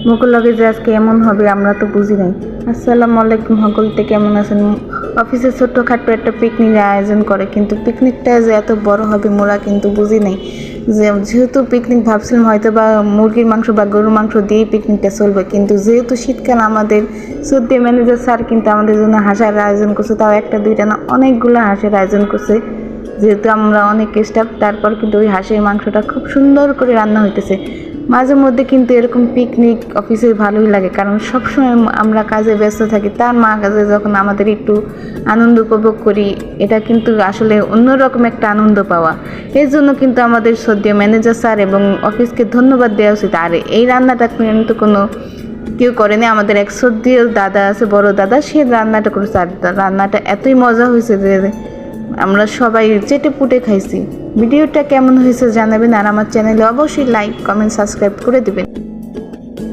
মুকুল লগে যে আজকে এমন হবে আমরা তো বুঝি নাই। আসসালামু আলাইকুম, সকলতে কেমন আছেন? অফিসে ছোট্টখাট্টো একটা পিকনিকের আয়োজন করে, কিন্তু পিকনিকটা যে এত বড় হবে মোরা কিন্তু বুঝি নাই। যেহেতু পিকনিক ভাবছিলাম হয়তো বা মুরগির মাংস বা গরুর মাংস দিয়েই পিকনিকটা চলবে, কিন্তু যেহেতু শীতকাল আমাদের শ্রদ্ধেয় ম্যানেজার স্যার কিন্তু আমাদের জন্য হাঁসের আয়োজন করছে, তাও একটা দুইটা না অনেকগুলো হাঁসের আয়োজন করছে। যেহেতু আমরা অনেক স্টাফ, তারপর কিন্তু ওই হাঁসের মাংসটা খুব সুন্দর করে রান্না হইতেছে। মাঝে মধ্যে কিন্তু এরকম পিকনিক অফিসে ভালোই লাগে, কারণ সবসময় আমরা কাজে ব্যস্ত থাকি, তার মাঝে যখন আমাদের একটু আনন্দ উপভোগ করি, এটা কিন্তু আসলে অন্যরকম একটা আনন্দ পাওয়া। এই জন্য কিন্তু আমাদের শ্রদ্ধেয় ম্যানেজার স্যার এবং অফিসকে ধন্যবাদ দেওয়া উচিত। আর এই রান্নাটা কিন্তু কোনো কেউ করেনি, আমাদের এক শ্রদ্ধেয় দাদা আছে, বড় দাদা, সে রান্নাটা করেছে। আর রান্নাটা এতই মজা হয়েছে যে আমরা সবাই চেটে পুটে খাইছি। ভিডিওটা কেমন হয়েছে জানাবেন, আর আমার চ্যানেলে অবশ্যই লাইক, কমেন্ট, সাবস্ক্রাইব করে দেবেন।